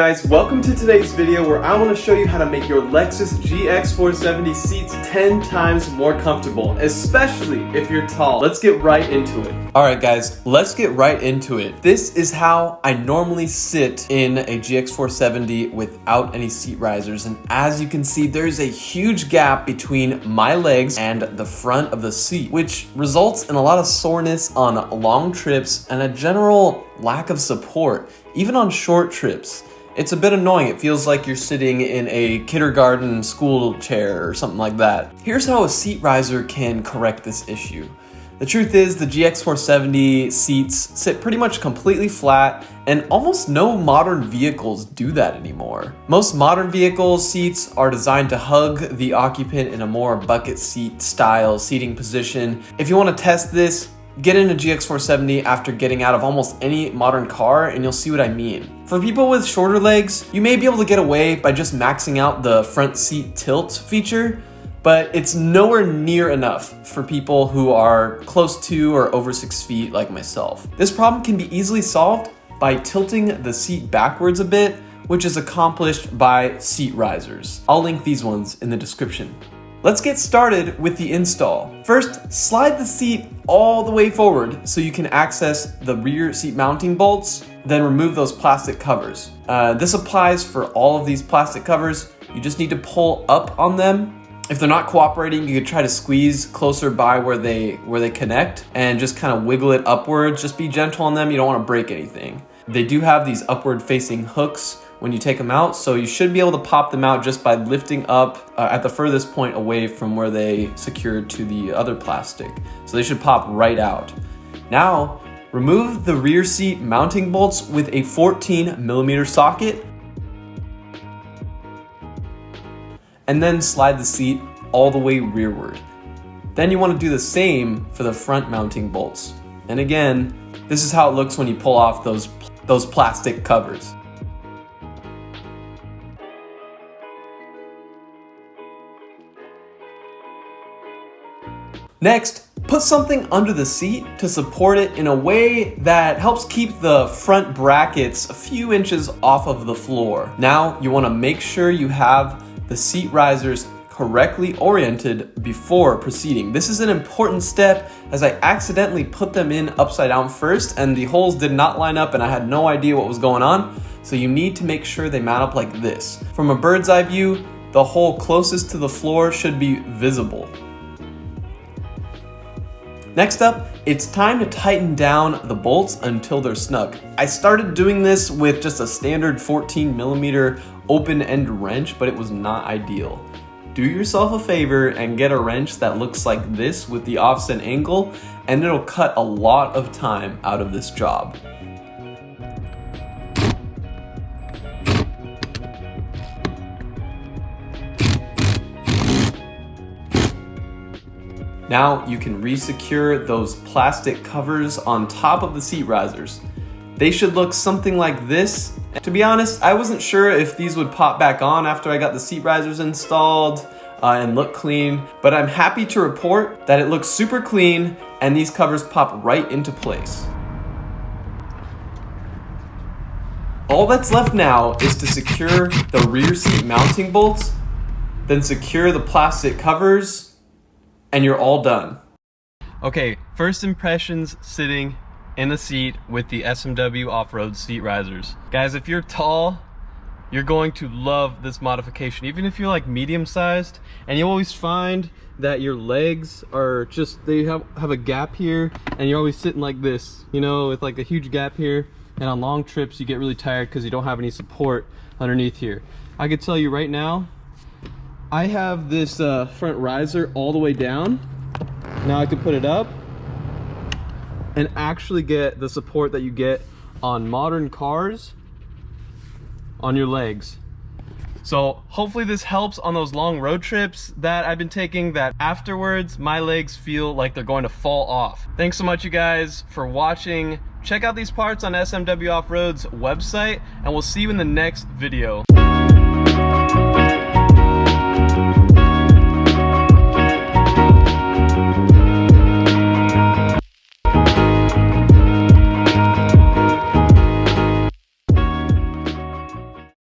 Guys, welcome to today's video where I want to show you how to make your Lexus GX470 seats 10 times more comfortable, especially if you're tall. Let's get right into it. Alright guys, let's get right into it. This is how I normally sit in a GX470 without any seat risers, and as you can see, there's a huge gap between my legs and the front of the seat, which results in a lot of soreness on long trips and a general lack of support, even on short trips. It's a bit annoying. It feels like you're sitting in a kindergarten school chair or something like that. Here's how a seat riser can correct this issue. The truth is the GX470 seats sit pretty much completely flat, and almost no modern vehicles do that anymore. Most modern vehicles seats are designed to hug the occupant in a more bucket seat style seating position. If you want to test this, get in a GX470 after getting out of almost any modern car and you'll see what I mean. For people with shorter legs, you may be able to get away by just maxing out the front seat tilt feature, but it's nowhere near enough for people who are close to or over 6 feet like myself. This problem can be easily solved by tilting the seat backwards a bit, which is accomplished by seat risers. I'll link these ones in the description. Let's get started with the install. First, slide the seat all the way forward so you can access the rear seat mounting bolts, then remove those plastic covers. This applies for all of these plastic covers. You just need to pull up on them. If they're not cooperating, you could try to squeeze closer by where they connect and just kind of wiggle it upwards. Just be gentle on them, you don't want to break anything. They do have these upward facing hooks when you take them out, so you should be able to pop them out just by lifting up at the furthest point away from where they secured to the other plastic. So they should pop right out. Now, remove the rear seat mounting bolts with a 14mm socket, and then slide the seat all the way rearward. Then you want to do the same for the front mounting bolts. And again, this is how it looks when you pull off those plastic covers. Next, put something under the seat to support it in a way that helps keep the front brackets a few inches off of the floor. Now, you want to make sure you have the seat risers correctly oriented before proceeding. This is an important step as I accidentally put them in upside down first and the holes did not line up and I had no idea what was going on. So you need to make sure they mount up like this. From a bird's eye view, the hole closest to the floor should be visible. Next up, it's time to tighten down the bolts until they're snug. I started doing this with just a standard 14mm open-end wrench, but it was not ideal. Do yourself a favor and get a wrench that looks like this with the offset angle, and it'll cut a lot of time out of this job. Now you can re-secure those plastic covers on top of the seat risers. They should look something like this. To be honest, I wasn't sure if these would pop back on after I got the seat risers installed and look clean, but I'm happy to report that it looks super clean and these covers pop right into place. All that's left now is to secure the rear seat mounting bolts, then secure the plastic covers, and you're all done. Okay, first impressions sitting in the seat with the SMW off-road seat risers. Guys, if you're tall, you're going to love this modification. Even if you're like medium-sized, and you always find that your legs are just, they have a gap here, and you're always sitting like this, you know, with like a huge gap here, and on long trips you get really tired because you don't have any support underneath here. I can tell you right now, I have this front riser all the way down. Now I can put it up and actually get the support that you get on modern cars on your legs. So hopefully this helps on those long road trips that I've been taking, that afterwards my legs feel like they're going to fall off. Thanks so much you guys for watching. Check out these parts on SMW Off-Road's website and we'll see you in the next video.